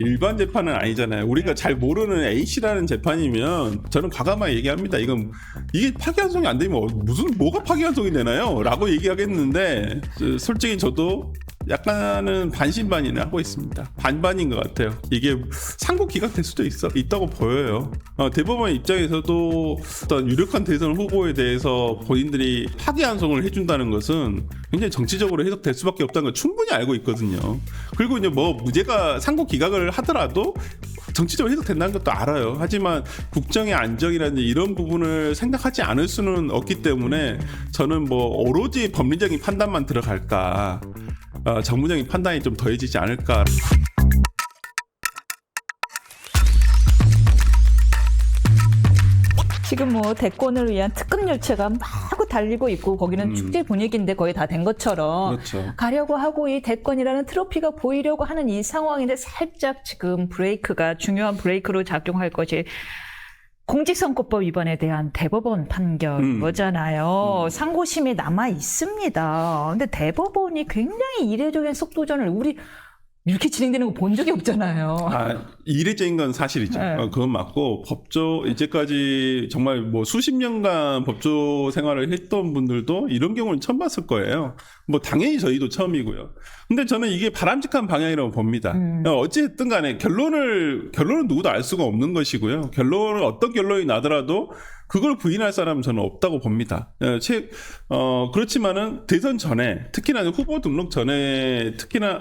일반 재판은 아니잖아요. 우리가 잘 모르는 A씨라는 재판이면 저는 과감하게 얘기합니다. 이게 파기환송이 안 되면 뭐가 파기환송이 되나요? 라고 얘기하겠는데 솔직히 저도 약간은 반신반의를 하고 있습니다. 반반인 것 같아요. 이게 상고 기각될 수도 있다고 보여요. 대법원 입장에서도 어떤 유력한 대선 후보에 대해서 본인들이 파기환송을 해준다는 것은 굉장히 정치적으로 해석될 수밖에 없다는 걸 충분히 알고 있거든요. 그리고 이제 뭐 무죄가 상고 기각을 하더라도 정치적으로 해석된다는 것도 알아요. 하지만 국정의 안정이라든지 이런 부분을 생각하지 않을 수는 없기 때문에 저는 뭐 오로지 법리적인 판단만 들어갈까, 정무적인 판단이 좀 더해지지 않을까. 지금 뭐 대권을 위한 특급 열차가 마구 달리고 있고 거기는 축제 분위기인데 거의 다 된 것처럼 그렇죠. 가려고 하고 이 대권이라는 트로피가 보이려고 하는 이 상황인데 살짝 지금 브레이크가 중요한 브레이크로 작용할 것이 공직선거법 위반에 대한 대법원 판결 거잖아요. 상고심이 남아 있습니다. 근데 대법원이 굉장히 이례적인 속도전을 이렇게 진행되는 거 본 적이 없잖아요. 이례적인 건 사실이죠. 네. 그건 맞고 이제까지 정말 뭐 수십 년간 법조 생활을 했던 분들도 이런 경우는 처음 봤을 거예요. 뭐 당연히 저희도 처음이고요. 근데 저는 이게 바람직한 방향이라고 봅니다. 어찌됐든 간에 결론은 누구도 알 수가 없는 것이고요. 어떤 결론이 나더라도 그걸 부인할 사람은 저는 없다고 봅니다. 그렇지만은 대선 전에, 특히나 후보 등록 전에, 특히나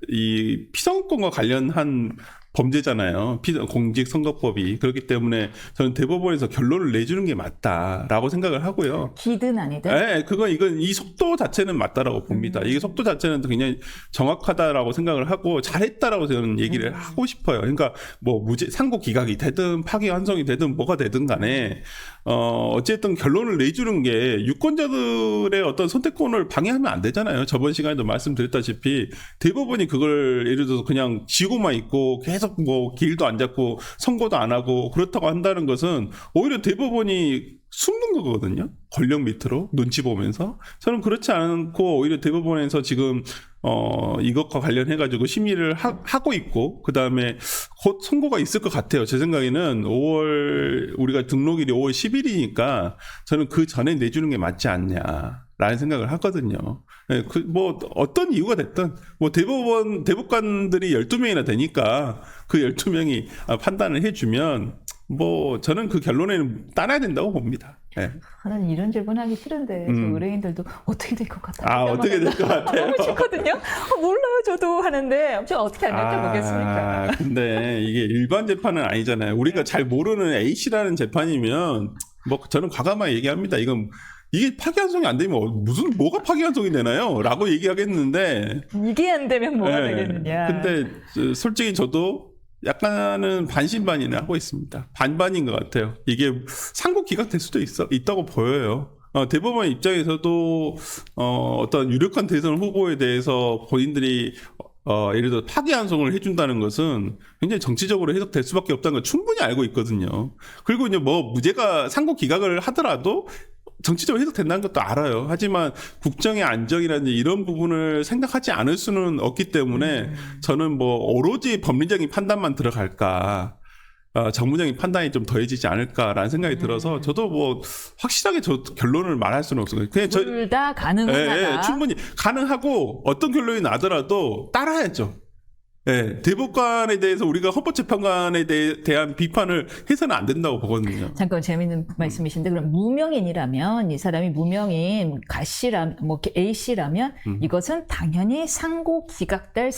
이 피선거권과 관련한 범죄잖아요. 공직선거법이. 그렇기 때문에 저는 대법원에서 결론을 내주는 게 맞다라고 생각을 하고요. 기든 아니든. 네, 이 속도 자체는 맞다라고 봅니다. 이게 속도 자체는 굉장히 정확하다라고 생각을 하고 잘했다라고 저는 얘기를 하고 싶어요. 그러니까 뭐 상고 기각이 되든 파기환송이 되든 뭐가 되든 간에 어쨌든 결론을 내주는 게 유권자들의 어떤 선택권을 방해하면 안 되잖아요. 저번 시간에도 말씀드렸다시피 대법원이 그걸 예를 들어서 그냥 지고만 있고 계속 뭐 길도 안 잡고 선고도 안 하고 그렇다고 한다는 것은 오히려 대법원이 숨는 거거든요. 권력 밑으로 눈치 보면서. 저는 그렇지 않고 오히려 대법원에서 지금 이것과 관련해가지고 심의를 하고 있고, 그 다음에 곧 선고가 있을 것 같아요. 제 생각에는 우리가 등록일이 5월 10일이니까 저는 그 전에 내주는 게 맞지 않냐라는 생각을 하거든요. 네, 뭐 어떤 이유가 됐든 뭐 대법관들이 12명이나 되니까 그 12명이 판단을 해주면 뭐 저는 그 결론에는 따라야 된다고 봅니다. 네. 나는 이런 질문하기 싫은데 저 의뢰인들도 어떻게 될 것 같아요. 어떻게 될 것 같아요? 너무 싫거든요. 몰라요 저도 하는데 저 어떻게 여쭤보겠습니까? 근데 이게 일반 재판은 아니잖아요. 우리가 잘 모르는 A씨라는 재판이면 뭐 저는 과감하게 얘기합니다. 이게 파기환송이 안 되면 뭐가 파기환송이 되나요? 라고 얘기하겠는데 이게 안 되면 뭐가 되겠느냐. 근데 솔직히 저도 약간은 반신반의를 하고 있습니다. 반반인 것 같아요. 이게 상고 기각될 수도 있다고 보여요. 대법원 입장에서도 어떤 유력한 대선 후보에 대해서 본인들이 예를 들어 파기환송을 해준다는 것은 굉장히 정치적으로 해석될 수밖에 없다는 걸 충분히 알고 있거든요. 그리고 이제 뭐 무죄가 상고 기각을 하더라도 정치적으로 해석된다는 것도 알아요. 하지만 국정의 안정이라든지 이런 부분을 생각하지 않을 수는 없기 때문에 저는 뭐 오로지 법리적인 판단만 들어갈까, 정무적인 판단이 좀 더해지지 않을까라는 생각이 들어서 저도 뭐 확실하게 결론을 말할 수는 없어요. 그냥 둘 다 가능하다. 충분히 가능하고 어떤 결론이 나더라도 따라야죠. 네, 대법관에 대해서 우리가 헌법재판관에 대한 비판을 해서는 안 된다고 보거든요. 잠깐 재미있는 말씀이신데 그럼 무명인이라면 이 사람이 무명인 A씨라면 이것은 당연히 상고 기각될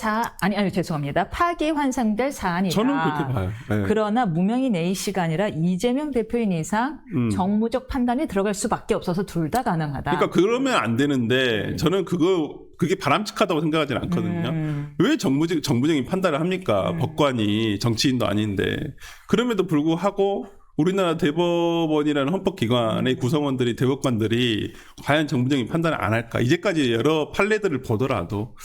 죄송합니다. 파기환송될 사안이다. 저는 그렇게 봐요. 네. 그러나 무명인 A씨가 아니라 이재명 대표인 이상 정무적 판단이 들어갈 수밖에 없어서 둘 다 가능하다. 그러니까 그러면 안 되는데 저는 그게 바람직하다고 생각하지는 않거든요. 왜 정부적인 판단을 합니까? 법관이 정치인도 아닌데. 그럼에도 불구하고 우리나라 대법원이라는 헌법기관의 구성원들이 대법관들이 과연 정부적인 판단을 안 할까? 이제까지 여러 판례들을 보더라도.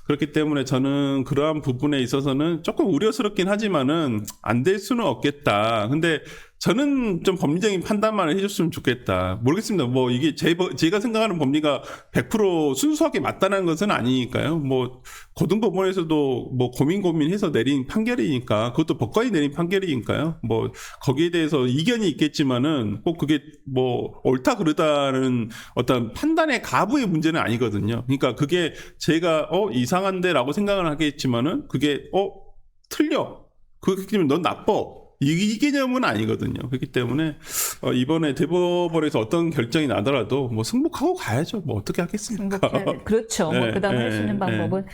그렇기 때문에 저는 그러한 부분에 있어서는 조금 우려스럽긴 하지만은 안 될 수는 없겠다. 근데 저는 좀 법리적인 판단만 해줬으면 좋겠다. 모르겠습니다. 뭐 이게 제가 생각하는 법리가 100% 순수하게 맞다는 것은 아니니까요. 뭐 고등법원에서도 뭐 고민해서 내린 판결이니까 그것도 법관이 내린 판결이니까요. 뭐 거기에 대해서 이견이 있겠지만은 꼭 그게 뭐 옳다 그르다는 어떤 판단의 가부의 문제는 아니거든요. 그러니까 그게 제가 이상한데라고 생각을 하겠지만은 그게 틀려. 그렇기 때문에 넌 나빠. 이 개념은 아니거든요. 그렇기 때문에 이번에 대법원에서 어떤 결정이 나더라도 뭐 승복하고 가야죠. 뭐 어떻게 하겠습니까? 그렇죠. 뭐 그다음 할 수 있는 방법은.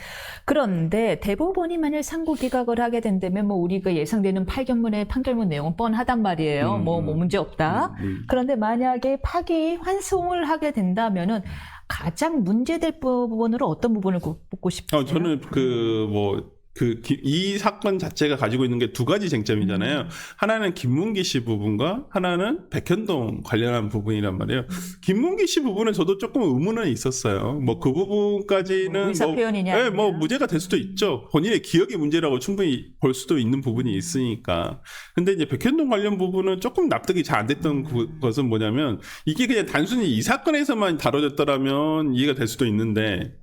그런데 대법원이 만일 상고 기각을 하게 된다면 뭐 우리가 예상되는 판결문의 판결문 내용은 뻔하단 말이에요. 뭐 문제 없다. 그런데 만약에 파기 환송을 하게 된다면은 가장 문제될 부분으로 어떤 부분을 꼽고 싶으세요? 저는 이 사건 자체가 가지고 있는 게 두 가지 쟁점이잖아요. 하나는 김문기 씨 부분과 하나는 백현동 관련한 부분이란 말이에요. 김문기 씨 부분은 저도 조금 의문은 있었어요. 뭐 그 부분까지는 의사 표현이냐? 뭐 무죄가 될 수도 있죠. 본인의 기억의 문제라고 충분히 볼 수도 있는 부분이 있으니까. 근데 이제 백현동 관련 부분은 조금 납득이 잘 안 됐던 것은 뭐냐면 이게 그냥 단순히 이 사건에서만 다뤄졌더라면 이해가 될 수도 있는데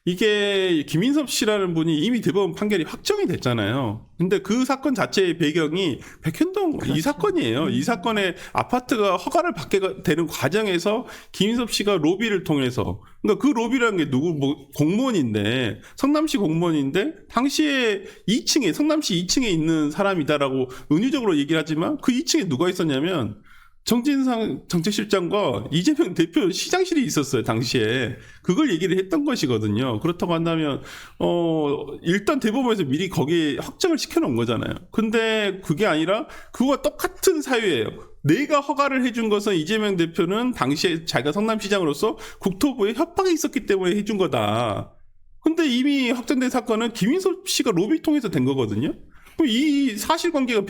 이게 김인섭 씨라는 분이 이미 대법원 판결이 확정이 됐잖아요. 근데 그 사건 자체의 배경이 백현동 그렇죠. 이 사건이에요. 이 사건의 아파트가 허가를 받게 되는 과정에서 김인섭 씨가 로비를 통해서 그러니까 그 로비라는 게 공무원인데 성남시 공무원인데 당시에 2층에 성남시 2층에 있는 사람이다라고 은유적으로 얘기를 하지만 그 2층에 누가 있었냐면 정진상 정책실장과 이재명 대표 시장실이 있었어요, 당시에. 그걸 얘기를 했던 것이거든요. 그렇다고 한다면, 일단 대법원에서 미리 거기에 확정을 시켜놓은 거잖아요. 근데 그게 아니라, 그거와 똑같은 사유예요. 내가 허가를 해준 것은 이재명 대표는 당시에 자기가 성남시장으로서 국토부에 협박이 있었기 때문에 해준 거다. 근데 이미 확정된 사건은 김인섭 씨가 로비 통해서 된 거거든요. 이 사실관계가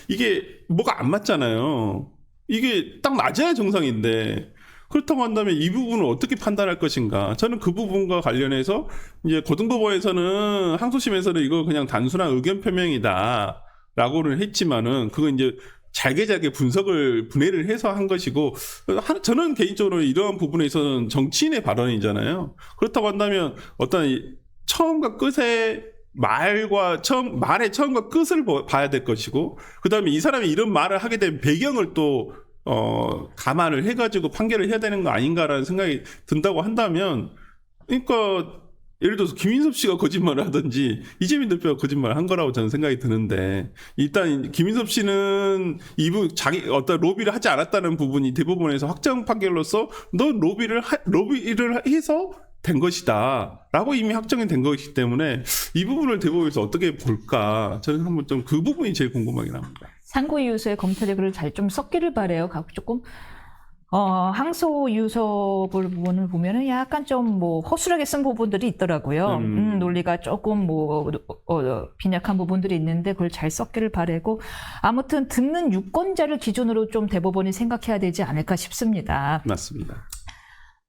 이게 뭐가 안 맞잖아요. 이게 딱 맞아야 정상인데 그렇다고 한다면 이 부분을 어떻게 판단할 것인가? 저는 그 부분과 관련해서 이제 고등법원에서는 항소심에서는 이거 그냥 단순한 의견 표명이다라고는 했지만은 그건 이제 잘게 분해를 해서 한 것이고 저는 개인적으로 이러한 부분에 있어서는 정치인의 발언이잖아요. 그렇다고 한다면 어떤 처음과 끝의 말의 처음과 끝을 봐야 될 것이고, 그 다음에 이 사람이 이런 말을 하게 된 배경을 또, 감안을 해가지고 판결을 해야 되는 거 아닌가라는 생각이 든다고 한다면, 그러니까, 예를 들어서 김인섭 씨가 거짓말을 하든지, 이재명 대표가 거짓말을 한 거라고 저는 생각이 드는데, 일단, 김인섭 씨는 어떤 로비를 하지 않았다는 부분이 대법원에서 확정 판결로서, 넌 로비를 해서 된 것이다 라고 이미 확정이 된 것이기 때문에 이 부분을 대법원에서 어떻게 볼까 저는 한번 좀 그 부분이 제일 궁금하긴 합니다. 상고이유서의 검찰의 글을 잘 좀 섞기를 바래요. 조금 항소 부분을 보면은 약간 좀 뭐 허술하게 쓴 부분들이 있더라고요. 논리가 조금 빈약한 부분들이 있는데 그걸 잘 섞기를 바라고 아무튼 듣는 유권자를 기준으로 좀 대법원이 생각해야 되지 않을까 싶습니다. 맞습니다.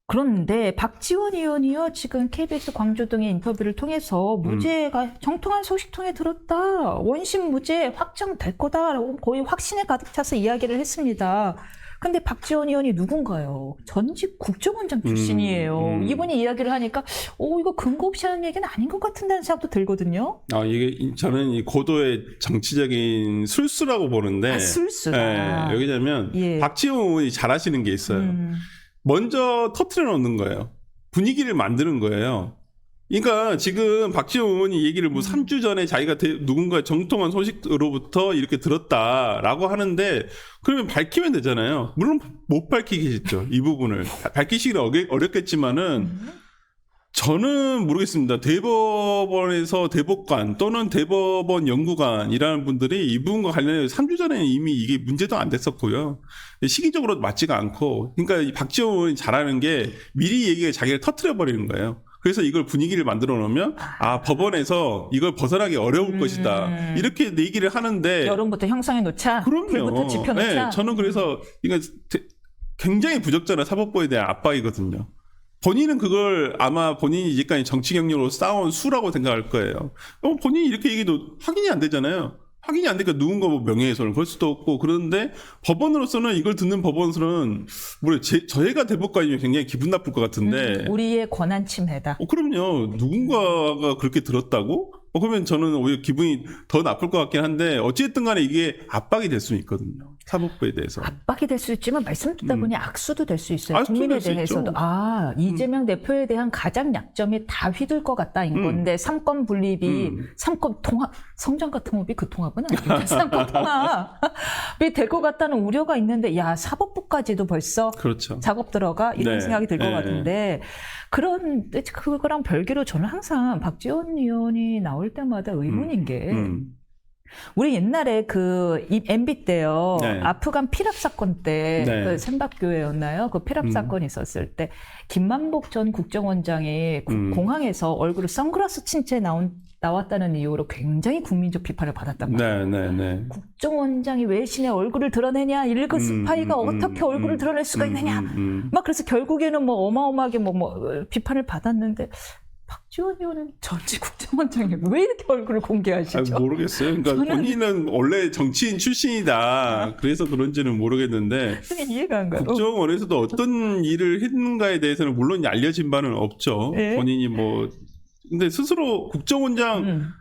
그런데 박지원 의원이요 지금 KBS 광주 등의 인터뷰를 통해서 무죄가 정통한 소식통에 들었다. 원심 무죄 확정될 거다라고 거의 확신에 가득 차서 이야기를 했습니다. 근데 박지원 의원이 누군가요? 전직 국정원장 출신이에요. 이분이 이야기를 하니까 이거 근거 없이 하는 얘기는 아닌 것 같은다는 생각도 들거든요. 이게 저는 이 고도의 정치적인 술수라고 보는데 술수다. 여기냐면 박지원 의원이 잘하시는 게 있어요. 먼저 터트려 놓는 거예요. 분위기를 만드는 거예요. 그러니까 지금 박지원 의원이 얘기를 3주 전에 자기가 누군가 정통한 소식으로부터 이렇게 들었다라고 하는데 그러면 밝히면 되잖아요. 물론 못 밝히겠죠. 이 부분을. 밝히시기는 어렵겠지만은 저는 모르겠습니다. 대법원에서 대법관 또는 대법원 연구관이라는 분들이 이 부분과 관련해서 3주 전에 이미 이게 문제도 안 됐었고요. 시기적으로 맞지가 않고 그러니까 이 박지원 의원이 잘하는 게 미리 얘기가 자기를 터뜨려 버리는 거예요. 그래서 이걸 분위기를 만들어 놓으면 법원에서 이걸 벗어나기 어려울 것이다. 이렇게 얘기를 하는데 여론부터 형성해 놓자. 그럼요. 불부터 지펴 놓자. 네, 저는 그래서 이거 굉장히 부적절한 사법부에 대한 압박이거든요. 본인은 그걸 아마 본인이 이제까지 정치 경력으로 쌓아온 수라고 생각할 거예요. 본인이 이렇게 얘기도 확인이 안 되잖아요. 확인이 안 되니까 누군가 뭐 명예훼손을 걸 수도 없고 그런데 법원으로서는 이걸 듣는 법원으로서는 저희가 대법관이면 굉장히 기분 나쁠 것 같은데 우리의 권한 침해다. 그럼요. 누군가가 그렇게 들었다고? 그러면 저는 오히려 기분이 더 나쁠 것 같긴 한데 어찌됐든 간에 이게 압박이 될 수는 있거든요. 사법부에 대해서. 압박이 될 수 있지만 말씀 듣다 보니 악수도 될 수 있어요. 악수도 국민에 될수 대해서도 있죠. 이재명 대표에 대한 가장 약점이 다 휘둘 것 같다인 건데 삼권 분립이 삼권 통합 성장과 통합이 그 통합은 아니에요. 삼권 통합이 될 것 같다는 우려가 있는데 야 사법부까지도 벌써 그렇죠. 작업 들어가 이런 네. 생각이 들 것 네. 같은데 그거랑 별개로 저는 항상 박지원 의원이 나올 때마다 의문인 게 우리 옛날에 그 MB 때요. 네. 아프간 피랍 사건 때 네. 그 샘박교회였나요? 그 피랍 사건이 있었을 때 김만복 전 국정원장이 공항에서 얼굴을 선글라스 친 채 나왔다는 이유로 굉장히 국민적 비판을 받았단 말이에요. 네. 국정원장이 외신에 얼굴을 드러내냐? 일그 스파이가 어떻게 얼굴을 드러낼 수가 있느냐? 막 그래서 결국에는 뭐 어마어마하게 뭐 비판을 받았는데 박지원 의원은 전직 국정원장이 왜 이렇게 얼굴을 공개하시죠? 모르겠어요. 그러니까 본인은 원래 정치인 출신이다. 그래서 그런지는 모르겠는데 이해가 안 가요. 국정원에서도 어떤 일을 했는가에 대해서는 물론 알려진 바는 없죠. 네. 본인이 근데 스스로 국정원장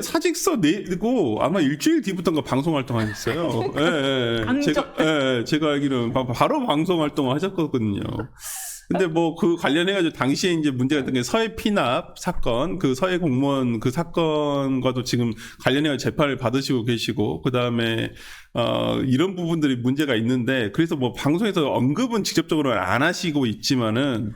사직서 내고 아마 일주일 뒤부터인가 방송 활동하셨어요. 제가 알기로는 바로 방송 활동을 하셨거든요. 근데 그 관련해가지고 당시에 이제 문제가 됐던 게 서해 피납 사건, 그 서해 공무원 그 사건과도 지금 관련해서 재판을 받으시고 계시고, 그 다음에, 이런 부분들이 문제가 있는데, 그래서 방송에서 언급은 직접적으로 안 하시고 있지만은,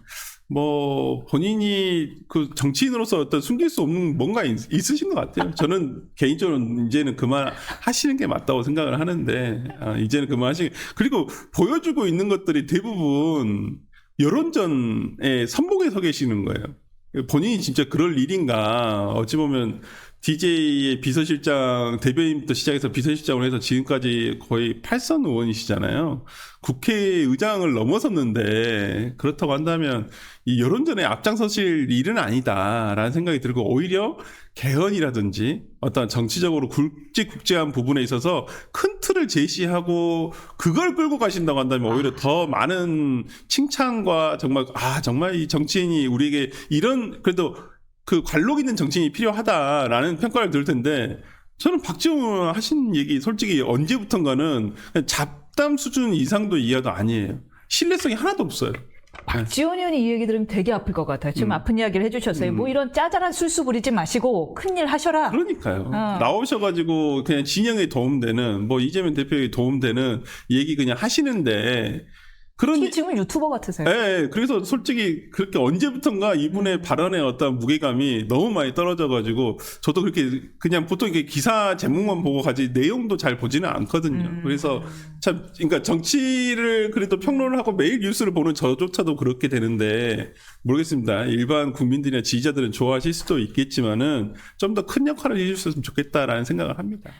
본인이 그 정치인으로서 어떤 숨길 수 없는 뭔가 있으신 것 같아요. 저는 개인적으로 이제는 그만 하시는 게 맞다고 생각을 하는데, 이제는 그만 그리고 보여주고 있는 것들이 대부분 여론전에 선봉에 서 계시는 거예요. 본인이 진짜 그럴 일인가. 어찌 보면 DJ의 비서실장, 대변인부터 시작해서 비서실장으로 해서 지금까지 거의 8선 의원이시잖아요. 국회의장을 넘어섰는데 그렇다고 한다면 이 여론전에 앞장서실 일은 아니다라는 생각이 들고 오히려 개헌이라든지 어떤 정치적으로 굵직굵직한 부분에 있어서 큰 틀을 제시하고 그걸 끌고 가신다고 한다면 오히려 더 많은 칭찬과 정말 이 정치인이 우리에게 이런 그래도 그 관록 있는 정치인이 필요하다라는 평가를 들을 텐데 저는 박지원 하신 얘기 솔직히 언제부턴가는 그냥 잡담 수준 이상도 이하도 아니에요. 신뢰성이 하나도 없어요. 박지원 의원이 이 얘기 들으면 되게 아플 것 같아요. 지금 아픈 이야기를 해주셨어요. 이런 짜잘한 술수 부리지 마시고 큰일 하셔라. 그러니까요. 나오셔가지고 그냥 진영에 도움되는 이재명 대표에 도움되는 얘기 그냥 하시는데 지금 유튜버 같으세요. 네, 그래서 솔직히 그렇게 언제부턴가 이분의 발언의 어떤 무게감이 너무 많이 떨어져가지고 저도 그렇게 그냥 보통 이렇게 기사 제목만 보고 가지 내용도 잘 보지는 않거든요. 그래서 그러니까 정치를 그래도 평론을 하고 매일 뉴스를 보는 저조차도 그렇게 되는데 모르겠습니다. 일반 국민들이나 지지자들은 좋아하실 수도 있겠지만은 좀 더 큰 역할을 해주셨으면 좋겠다라는 생각을 합니다.